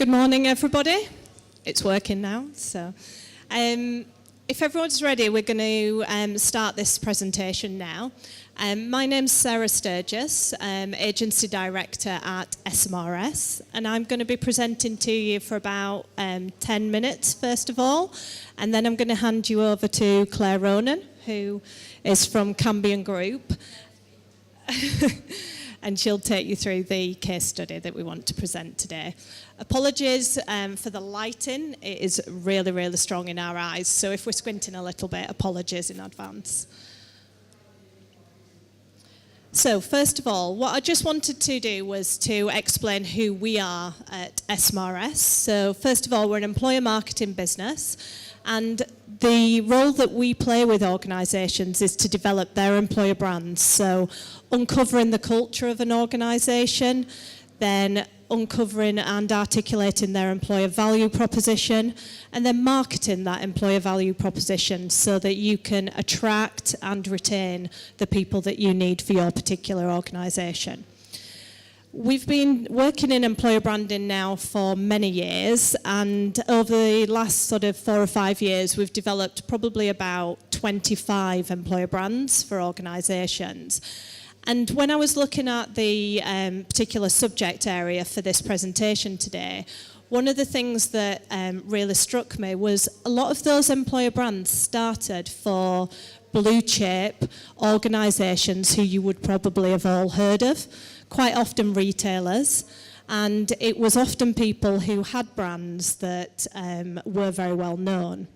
Good morning, everybody. It's working now. So, if everyone's ready, we're going to start this presentation now. My name's Sarah Sturgess, Agency Director at SMRS, and I'm going to be presenting to you for about 10 minutes, first of all, and then I'm going to hand you over to Claire Ronan, who is from Cambian Group, and she'll take you through the case study that we want to present today. Apologies for the lighting. It is really, really strong in our eyes, so if we're squinting a little bit, apologies in advance. So first of all, what I just wanted to do was to explain who we are at SMRS. So first of all, we're an employer marketing business, and the role that we play with organisations is to develop their employer brands. So uncovering the culture of an organisation, then uncovering and articulating their employer value proposition, and then marketing that employer value proposition so that you can attract and retain the people that you need for your particular organisation. We've been working in employer branding now for many years, and over the last sort of 4 or 5 years, we've developed probably about 25 employer brands for organisations. And when I was looking at the particular subject area for this presentation today, one of the things that really struck me was a lot of those employer brands started for blue chip organisations who you would probably have all heard of, quite often retailers, and it was often people who had brands that were very well known.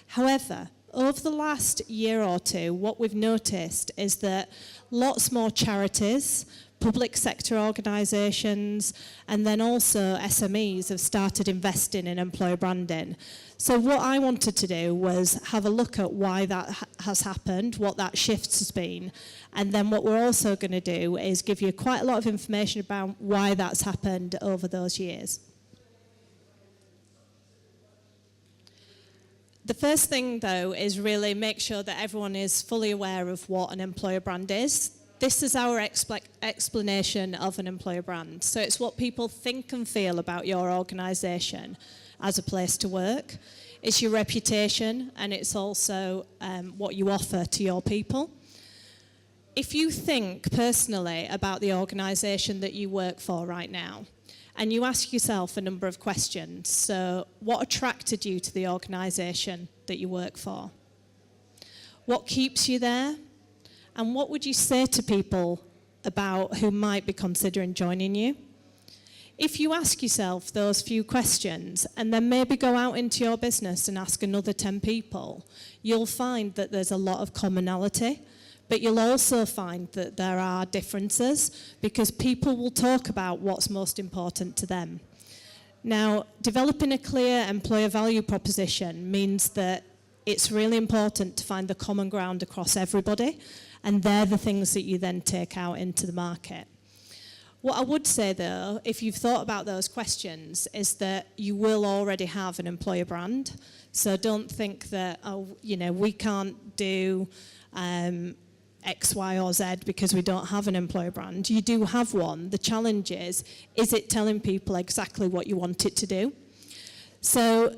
However, over the last year or two, what we've noticed is that lots more charities, public sector organisations, and then also SMEs have started investing in employer branding. So what I wanted to do was have a look at why that has happened, what that shift has been, and then what we're also going to do is give you quite a lot of information about why that's happened over those years. The first thing, though, is really make sure that everyone is fully aware of what an employer brand is. This is our explanation of an employer brand. So it's what people think and feel about your organisation as a place to work. It's your reputation, and it's also what you offer to your people. If you think personally about the organisation that you work for right now, and you ask yourself a number of questions. So, what attracted you to the organisation that you work for? What keeps you there? And what would you say to people about who might be considering joining you? If you ask yourself those few questions and then maybe go out into your business and ask another 10 people, you'll find that there's a lot of commonality. But you'll also find that there are differences because people will talk about what's most important to them. Now, developing a clear employer value proposition means that it's really important to find the common ground across everybody, and they're the things that you then take out into the market. What I would say, though, if you've thought about those questions, is that you will already have an employer brand. So don't think that, we can't do X, Y, or Z because we don't have an employer brand. You do have one. The challenge is it telling people exactly what you want it to do? So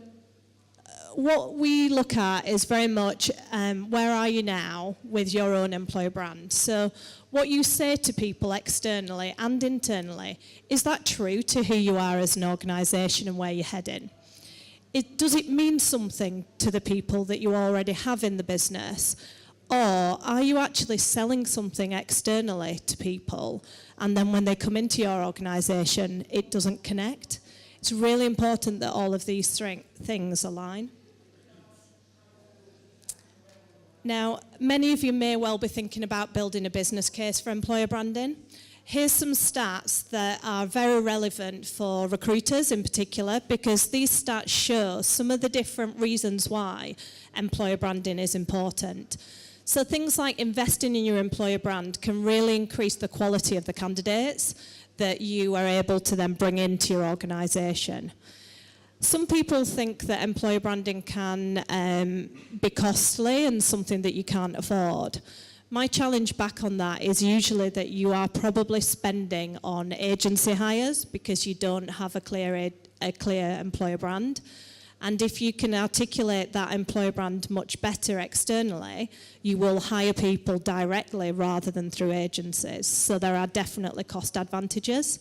what we look at is very much where are you now with your own employer brand? So what you say to people externally and internally, is that true to who you are as an organisation and where you're heading? Does it mean something to the people that you already have in the business? Or are you actually selling something externally to people, and then when they come into your organisation, it doesn't connect? It's really important that all of these things align. Now, many of you may well be thinking about building a business case for employer branding. Here's some stats that are very relevant for recruiters in particular, because these stats show some of the different reasons why employer branding is important. So things like investing in your employer brand can really increase the quality of the candidates that you are able to then bring into your organisation. Some people think that employer branding can be costly and something that you can't afford. My challenge back on that is usually that you are probably spending on agency hires because you don't have a clear a clear employer brand. And if you can articulate that employer brand much better externally, you will hire people directly rather than through agencies. So there are definitely cost advantages.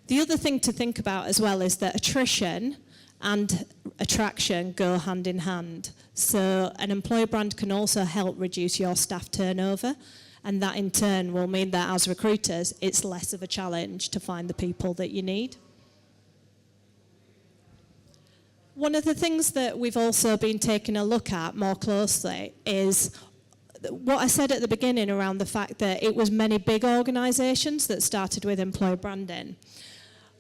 The other thing to think about as well is that attrition and attraction go hand in hand. So an employer brand can also help reduce your staff turnover, and that in turn will mean that as recruiters, it's less of a challenge to find the people that you need. One of the things that we've also been taking a look at more closely is what I said at the beginning around the fact that it was many big organisations that started with employer branding.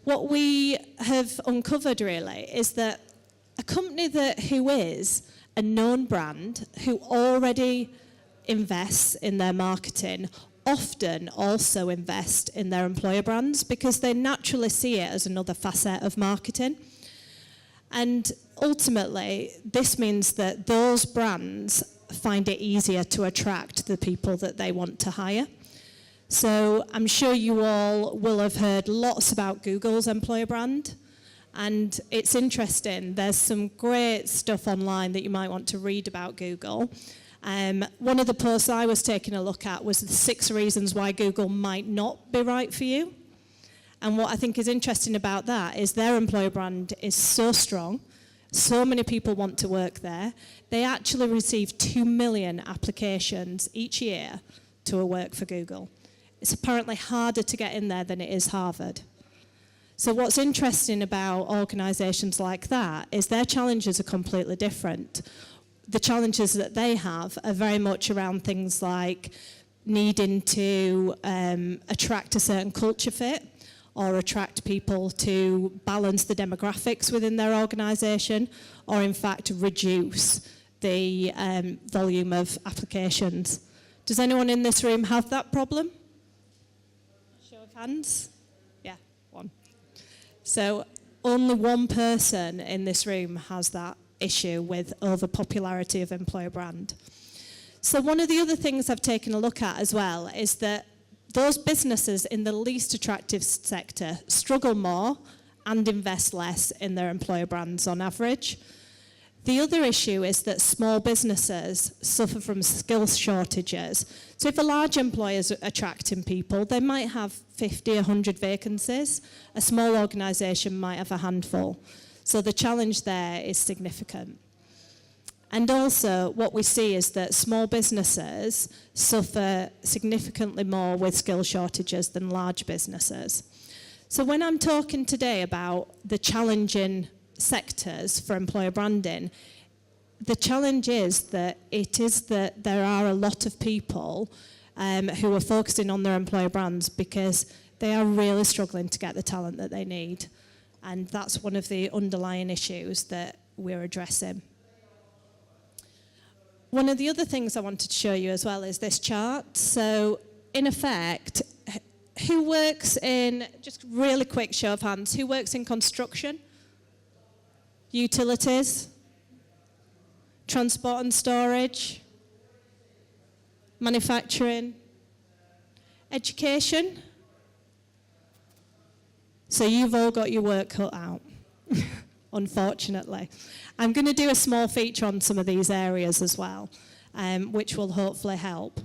What we have uncovered really is that a company who is a known brand, who already invests in their marketing, often also invest in their employer brands because they naturally see it as another facet of marketing. And ultimately, this means that those brands find it easier to attract the people that they want to hire. So I'm sure you all will have heard lots about Google's employer brand. And it's interesting, there's some great stuff online that you might want to read about Google. One of the posts I was taking a look at was the 6 reasons why Google might not be right for you. And what I think is interesting about that is their employer brand is so strong, so many people want to work there. They actually receive 2 million applications each year to work for Google. It's apparently harder to get in there than it is Harvard. So what's interesting about organisations like that is their challenges are completely different. The challenges that they have are very much around things like needing to attract a certain culture fit or attract people to balance the demographics within their organisation, or in fact reduce the volume of applications. Does anyone in this room have that problem? Show of hands. Yeah, 1. So only 1 person in this room has that issue with overpopularity of employer brand. So one of the other things I've taken a look at as well is that those businesses in the least attractive sector struggle more and invest less in their employer brands on average. The other issue is that small businesses suffer from skills shortages. So if a large employer is attracting people, they might have 50, 100 vacancies. A small organisation might have a handful. So the challenge there is significant. And also what we see is that small businesses suffer significantly more with skill shortages than large businesses. So when I'm talking today about the challenging sectors for employer branding, the challenge is that there are a lot of people who are focusing on their employer brands because they are really struggling to get the talent that they need. And that's one of the underlying issues that we're addressing. One of the other things I wanted to show you as well is this chart. So in effect, who works in, just really quick show of hands, who works in construction? Utilities? Transport and storage? Manufacturing? Education? So you've all got your work cut out, unfortunately. I'm going to do a small feature on some of these areas as well, which will hopefully help.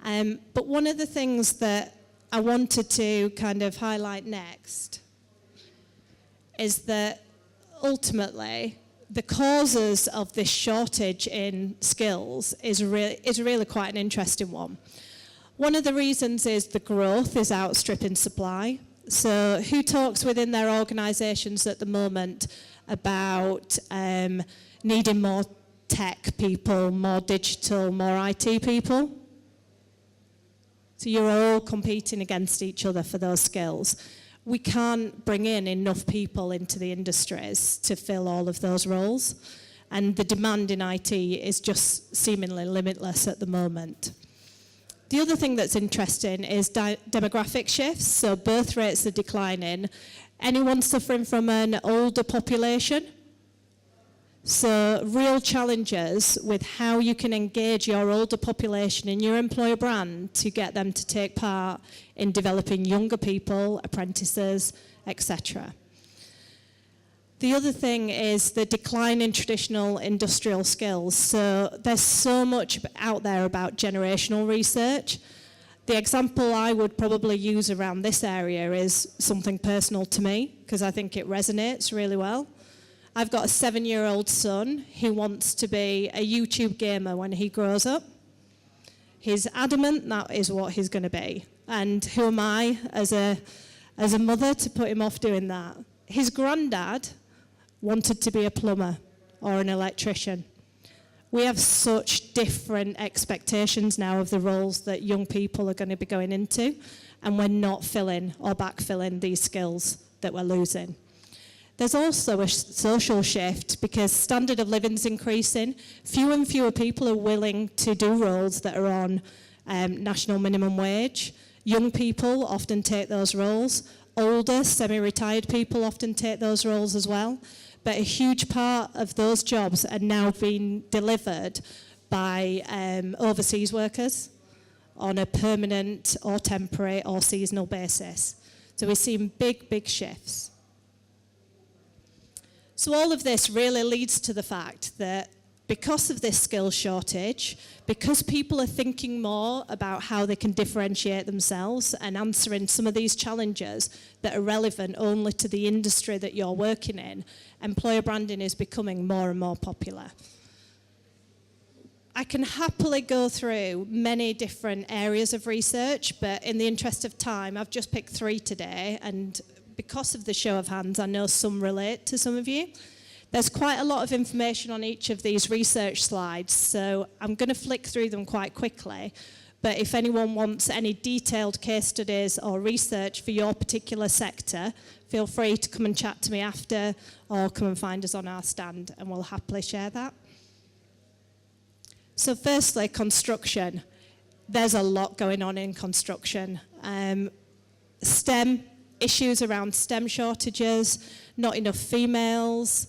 But one of the things that I wanted to kind of highlight next is that ultimately the causes of this shortage in skills is really quite an interesting one. One of the reasons is the growth is outstripping supply. So who talks within their organisations at the moment about needing more tech people, more digital, more IT people? So you're all competing against each other for those skills. We can't bring in enough people into the industries to fill all of those roles. And the demand in IT is just seemingly limitless at the moment. The other thing that's interesting is demographic shifts. So birth rates are declining. Anyone suffering from an older population? So real challenges with how you can engage your older population in your employer brand to get them to take part in developing younger people, apprentices, etc. The other thing is the decline in traditional industrial skills. So there's so much out there about generational research. The example I would probably use around this area is something personal to me, because I think it resonates really well. I've got a 7-year-old son who wants to be a YouTube gamer when he grows up. He's adamant that is what he's going to be. And who am I as a mother to put him off doing that? His granddad wanted to be a plumber or an electrician. We have such different expectations now of the roles that young people are going to be going into, and we're not filling or backfilling these skills that we're losing. There's also a social shift because standard of living is increasing. Fewer and fewer people are willing to do roles that are on national minimum wage. Young people often take those roles. Older, semi-retired people often take those roles as well. But a huge part of those jobs are now being delivered by overseas workers on a permanent or temporary or seasonal basis. So we're seeing big, big shifts. So all of this really leads to the fact that because of this skills shortage, because people are thinking more about how they can differentiate themselves and answering some of these challenges that are relevant only to the industry that you're working in, employer branding is becoming more and more popular. I can happily go through many different areas of research, but in the interest of time, I've just picked 3 today, and because of the show of hands, I know some relate to some of you. There's quite a lot of information on each of these research slides, so I'm going to flick through them quite quickly. But if anyone wants any detailed case studies or research for your particular sector, feel free to come and chat to me after, or come and find us on our stand, and we'll happily share that. So firstly, construction. There's a lot going on in construction. STEM, issues around STEM shortages, not enough females,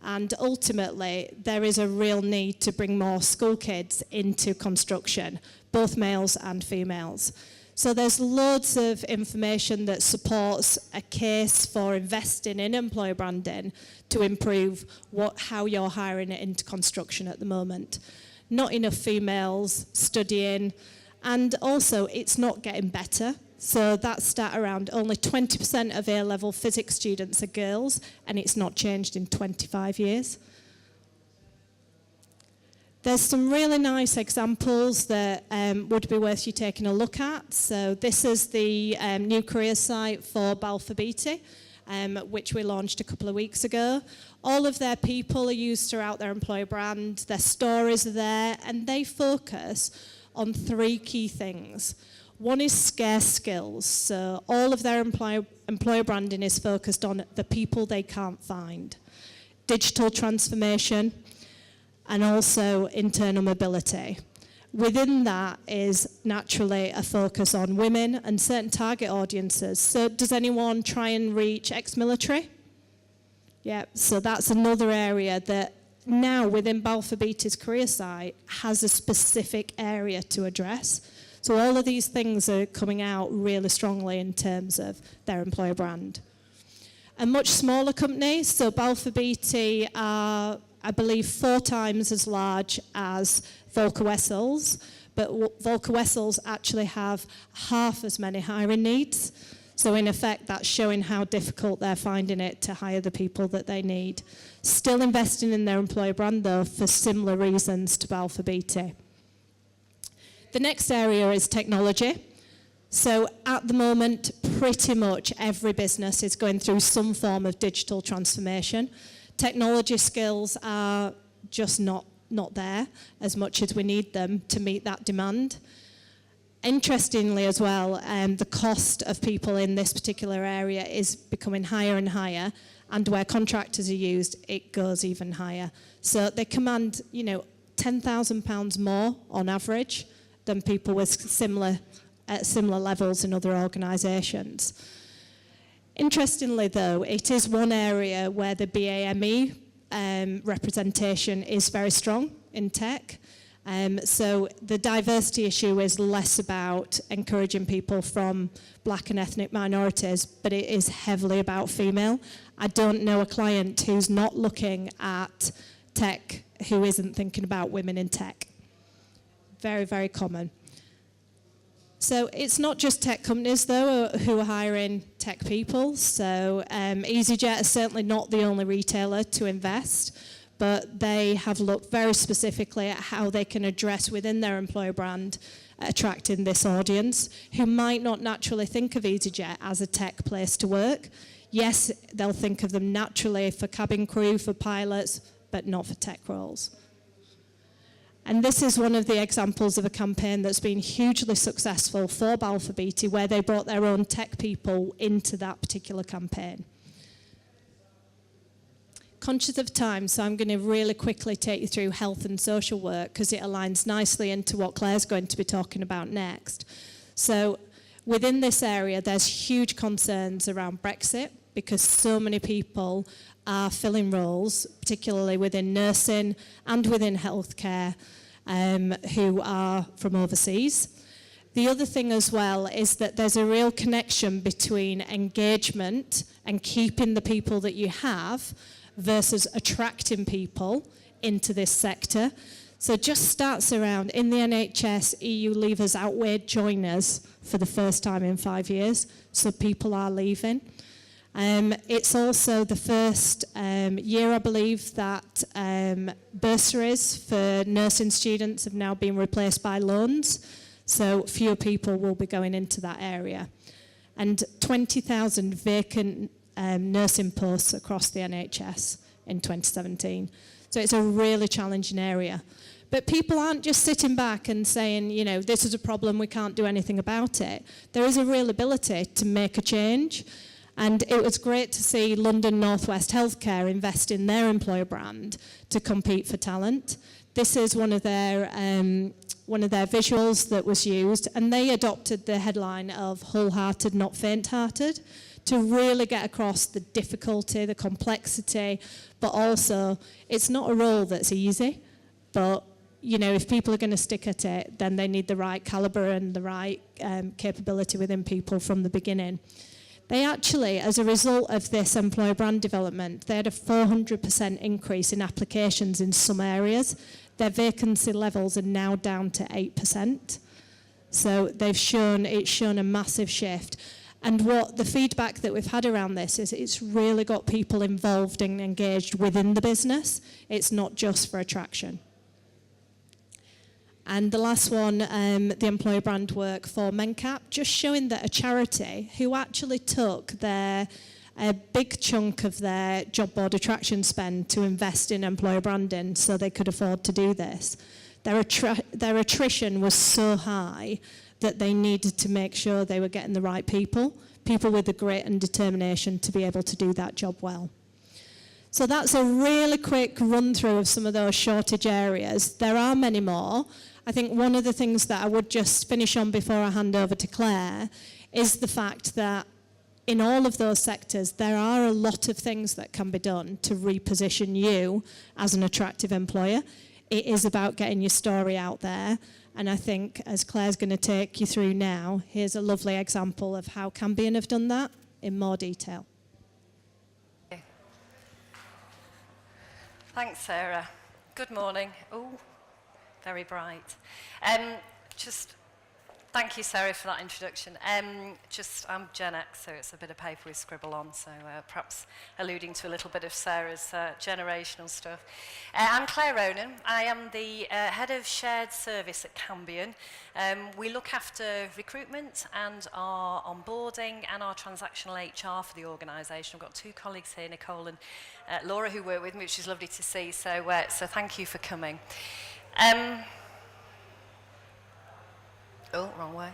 and ultimately there is a real need to bring more school kids into construction, both males and females. So there's loads of information that supports a case for investing in employer branding to improve how you're hiring it into construction at the moment. Not enough females studying, and also it's not getting better. So that stat around only 20% of A-level physics students are girls, and it's not changed in 25 years. There's some really nice examples that would be worth you taking a look at. So this is the new career site for Balfour Beatty, which we launched a couple of weeks ago. All of their people are used throughout their employer brand, their stories are there, and they focus on 3 key things. One is scarce skills, so all of their employer branding is focused on the people they can't find. Digital transformation, and also internal mobility. Within that is naturally a focus on women and certain target audiences. So does anyone try and reach ex-military? Yeah, so that's another area that now within Balfour Beatty's career site has a specific area to address. So all of these things are coming out really strongly in terms of their employer brand. A much smaller company, so Balfour Beatty are, I believe, 4 times as large as Volker Wessels, but Volker Wessels actually have half as many hiring needs. So in effect, that's showing how difficult they're finding it to hire the people that they need. Still investing in their employer brand, though, for similar reasons to Balfour Beatty. The next area is technology. So at the moment, pretty much every business is going through some form of digital transformation. Technology skills are just not there as much as we need them to meet that demand. Interestingly as well, the cost of people in this particular area is becoming higher and higher, and where contractors are used, it goes even higher. So they command, £10,000 more on average than people with at similar levels in other organisations. Interestingly though, it is one area where the BAME representation is very strong in tech, So the diversity issue is less about encouraging people from black and ethnic minorities, but it is heavily about female. I don't know a client who's not looking at tech who isn't thinking about women in tech. Very, very common. So it's not just tech companies, though, who are hiring tech people. So EasyJet is certainly not the only retailer to invest, but they have looked very specifically at how they can address within their employer brand attracting this audience who might not naturally think of EasyJet as a tech place to work. Yes, they'll think of them naturally for cabin crew, for pilots, but not for tech roles. And this is one of the examples of a campaign that's been hugely successful for Balfour Beatty, where they brought their own tech people into that particular campaign. Conscious of time, so I'm going to really quickly take you through health and social work because it aligns nicely into what Claire's going to be talking about next. So within this area, there's huge concerns around Brexit because so many people are filling roles, particularly within nursing and within healthcare, who are from overseas. The other thing as well is that there's a real connection between engagement and keeping the people that you have versus attracting people into this sector. So just stats around, in the NHS, EU leavers outweighed joiners for the first time in 5 years, so people are leaving. It's also the first year, I believe, that bursaries for nursing students have now been replaced by loans, so fewer people will be going into that area. And 20,000 vacant nursing posts across the NHS in 2017. So it's a really challenging area. But people aren't just sitting back and saying, you know, this is a problem, we can't do anything about it. There is a real ability to make a change. And it was great to see London North West Healthcare invest in their employer brand to compete for talent. This is one of their visuals that was used, and they adopted the headline of wholehearted, not faint-hearted, to really get across the difficulty, the complexity, but also it's not a role that's easy, but you know, if people are going to stick at it, then they need the right calibre and the right capability within people from the beginning. They actually, as a result of this employer brand development, they had a 400% increase in applications in some areas. Their vacancy levels are now down to 8%. So it's shown a massive shift. And what the feedback that we've had around this is it's really got people involved and engaged within the business. It's not just for attraction. And the last one, the employer brand work for MenCap, just showing that a charity who actually took a big chunk of their job board attraction spend to invest in employer branding so they could afford to do this. Their attrition was so high that they needed to make sure they were getting the right people with the grit and determination to be able to do that job well. So that's a really quick run through of some of those shortage areas. There are many more. I think one of the things that I would just finish on before I hand over to Claire is the fact that in all of those sectors, there are a lot of things that can be done to reposition you as an attractive employer. It is about getting your story out there. And I think, as Claire's going to take you through now, here's a lovely example of how Cambian have done that in more detail. Thanks, Sarah. Good morning. Oh, very bright. Just thank you, Sarah, for that introduction. I'm Gen X, so it's a bit of paper we scribble on, so perhaps alluding to a little bit of Sarah's generational stuff. I'm Claire Ronan. I am the head of shared service at Cambian. We look after recruitment and our onboarding and our transactional HR for the organisation. I've got two colleagues here, Nicole and Laura, who work with me, which is lovely to see, so thank you for coming. Oh, wrong way.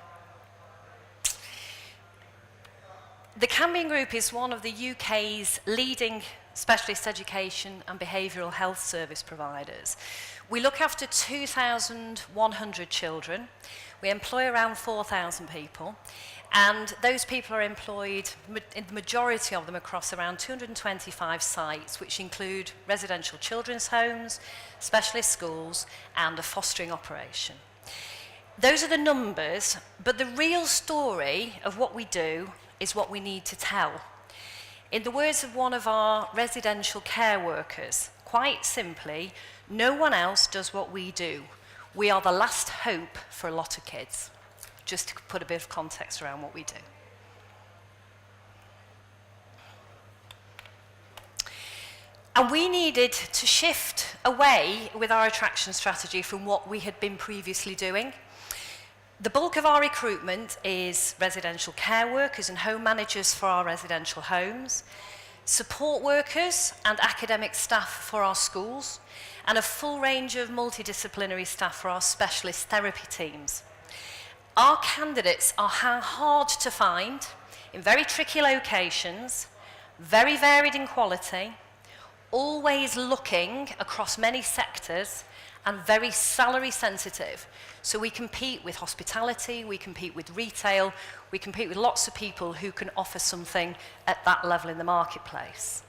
The Cambian Group is one of the UK's leading specialist education and behavioural health service providers. We look after 2,100 children. We employ around 4,000 people. And those people are employed, in the majority of them, across around 225 sites, which include residential children's homes, specialist schools, and a fostering operation. Those are the numbers, but the real story of what we do is what we need to tell. In the words of one of our residential care workers, quite simply, no one else does what we do. We are the last hope for a lot of kids. Just to put a bit of context around what we do. And we needed to shift away with our attraction strategy from what we had been previously doing. The bulk of our recruitment is residential care workers and home managers for our residential homes, support workers and academic staff for our schools, and a full range of multidisciplinary staff for our specialist therapy teams. Our candidates are hard to find in very tricky locations, very varied in quality, always looking across many sectors, and very salary sensitive. So we compete with hospitality, we compete with retail, we compete with lots of people who can offer something at that level in the marketplace.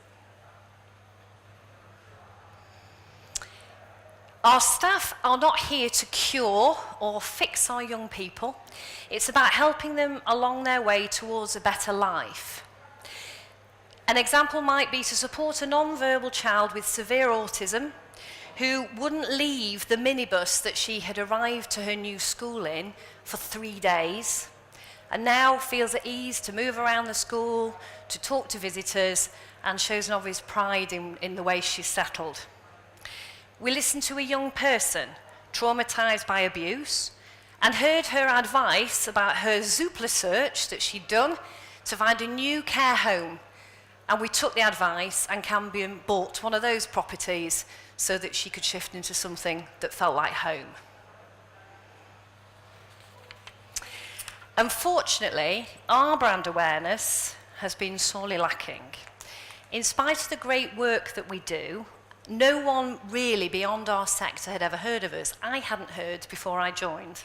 Our staff are not here to cure or fix our young people. It's about helping them along their way towards a better life. An example might be to support a non-verbal child with severe autism who wouldn't leave the minibus that she had arrived to her new school in for 3 days, and now feels at ease to move around the school, to talk to visitors, and shows an obvious pride in the way she's settled. We listened to a young person traumatized by abuse and heard her advice about her Zoopla search that she'd done to find a new care home. And we took the advice, and Cambian bought one of those properties so that she could shift into something that felt like home. Unfortunately, our brand awareness has been sorely lacking. In spite of the great work that we do, no one really beyond our sector had ever heard of us. I hadn't heard before I joined.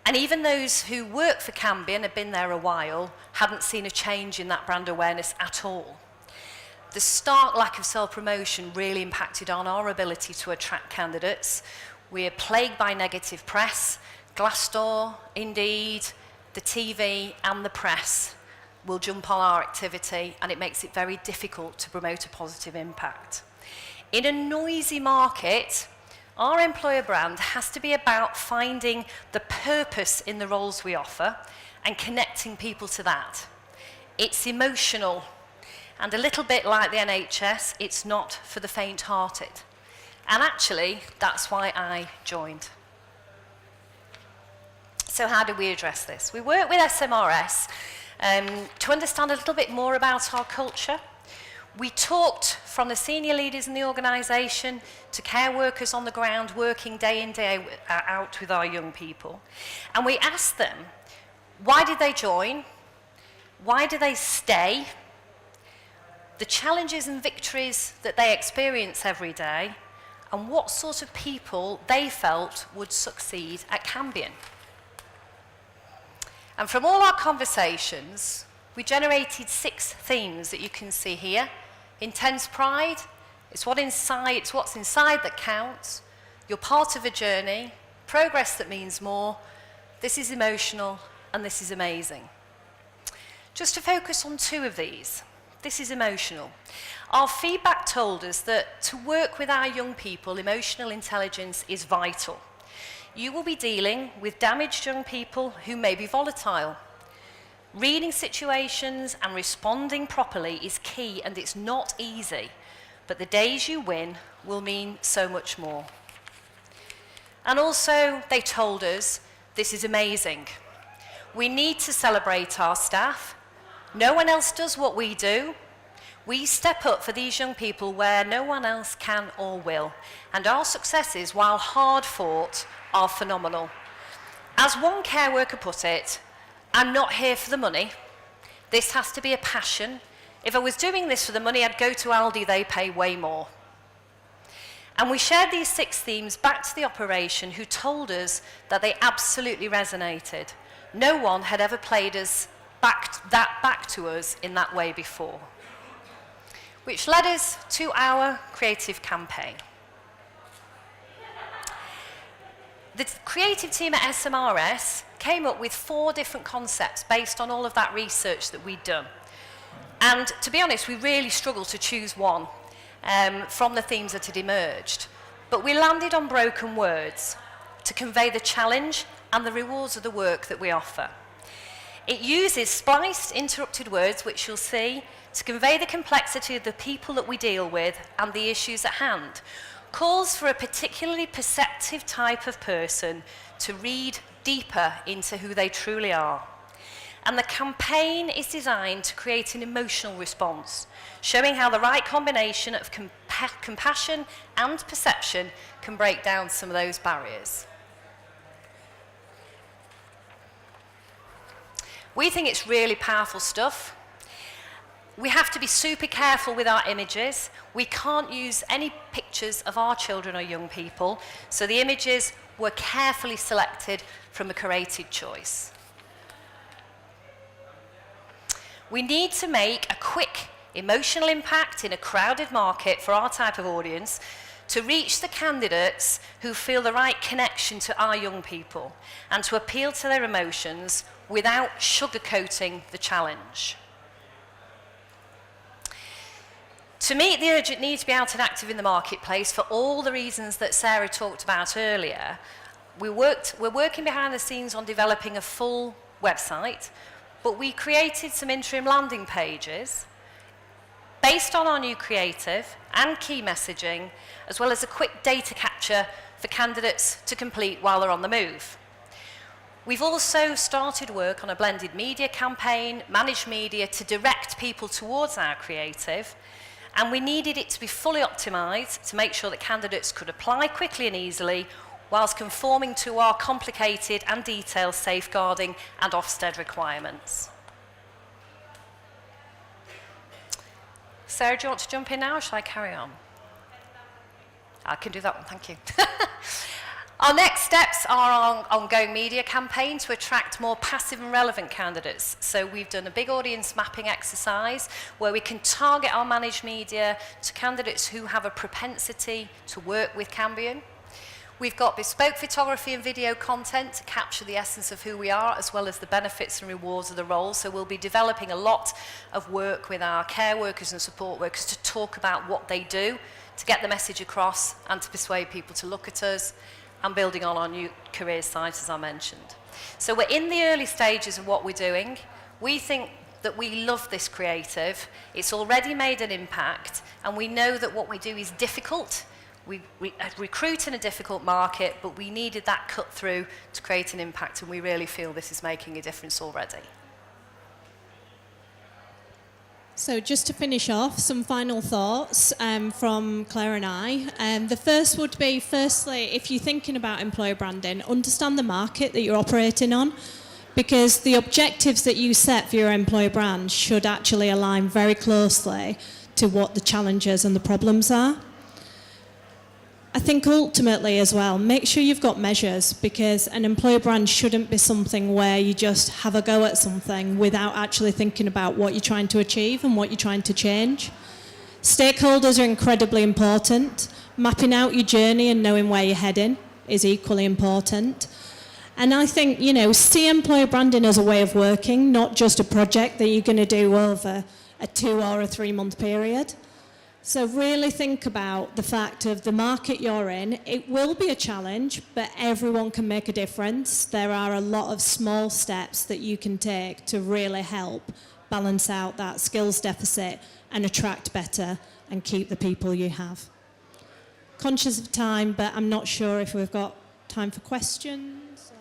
And even those who work for Cambian, had been there a while, hadn't seen a change in that brand awareness at all. The stark lack of self-promotion really impacted on our ability to attract candidates. We are plagued by negative press. Glassdoor, Indeed, the TV and the press will jump on our activity, and it makes it very difficult to promote a positive impact. In a noisy market, our employer brand has to be about finding the purpose in the roles we offer and connecting people to that. It's emotional, and a little bit like the NHS, it's not for the faint-hearted. And actually, that's why I joined. So how do we address this? We work with SMRS to understand a little bit more about our culture. We talked from the senior leaders in the organisation to care workers on the ground working day in, day out with our young people. And we asked them, why did they join? Why do they stay? The challenges and victories that they experience every day, and what sort of people they felt would succeed at Cambian. And from all our conversations, we generated 6 themes that you can see here. Intense pride, it's what's inside that counts. You're part of a journey, progress that means more. This is emotional, and this is amazing. Just to focus on 2 of these. This is emotional. Our feedback told us that to work with our young people, emotional intelligence is vital. You will be dealing with damaged young people who may be volatile. Reading situations and responding properly is key, and it's not easy, but the days you win will mean so much more. And also, they told us, this is amazing. We need to celebrate our staff. No one else does what we do. We step up for these young people where no one else can or will, and our successes, while hard fought, are phenomenal. As one care worker put it, I'm not here for the money. This has to be a passion. If I was doing this for the money, I'd go to Aldi, they pay way more. And we shared these 6 themes back to the operation, who told us that they absolutely resonated. No one had ever played back to us in that way before. Which led us to our creative campaign. The creative team at SMRS came up with 4 different concepts based on all of that research that we'd done. And to be honest, we really struggled to choose one from the themes that had emerged. But we landed on broken words to convey the challenge and the rewards of the work that we offer. It uses spliced, interrupted words, which you'll see, to convey the complexity of the people that we deal with and the issues at hand. Calls for a particularly perceptive type of person to read deeper into who they truly are. And the campaign is designed to create an emotional response, showing how the right combination of compassion and perception can break down some of those barriers. We think it's really powerful stuff. We have to be super careful with our images. We can't use any pictures of our children or young people, so the images were carefully selected from a curated choice. We need to make a quick emotional impact in a crowded market for our type of audience to reach the candidates who feel the right connection to our young people and to appeal to their emotions without sugarcoating the challenge. To meet the urgent need to be out and active in the marketplace for all the reasons that Sarah talked about earlier, we're working behind the scenes on developing a full website, but we created some interim landing pages based on our new creative and key messaging, as well as a quick data capture for candidates to complete while they're on the move. We've also started work on a blended media campaign, managed media, to direct people towards our creative, and we needed it to be fully optimised to make sure that candidates could apply quickly and easily whilst conforming to our complicated and detailed safeguarding and Ofsted requirements. Sarah, do you want to jump in now, or shall I carry on? I can do that one, thank you. Our next steps are our ongoing media campaign to attract more passive and relevant candidates. So we've done a big audience mapping exercise where we can target our managed media to candidates who have a propensity to work with Cambian. We've got bespoke photography and video content to capture the essence of who we are, as well as the benefits and rewards of the role. So we'll be developing a lot of work with our care workers and support workers to talk about what they do, to get the message across and to persuade people to look at us, and building on our new careers site, as I mentioned. So we're in the early stages of what we're doing. We think that we love this creative. It's already made an impact, and we know that what we do is difficult. We recruit in a difficult market, but we needed that cut through to create an impact, and we really feel this is making a difference already. So just to finish off, some final thoughts from Claire and I. The first would be, firstly, if you're thinking about employer branding, understand the market that you're operating on, because the objectives that you set for your employer brand should actually align very closely to what the challenges and the problems are. I think ultimately as well, make sure you've got measures, because an employer brand shouldn't be something where you just have a go at something without actually thinking about what you're trying to achieve and what you're trying to change. Stakeholders are incredibly important. Mapping out your journey and knowing where you're heading is equally important. And I think, see employer branding as a way of working, not just a project that you're going to do over a 2 or a 3 month period. So really think about the fact of the market you're in. It will be a challenge, but everyone can make a difference. There are a lot of small steps that you can take to really help balance out that skills deficit and attract better and keep the people you have. Conscious of time, but I'm not sure if we've got time for questions.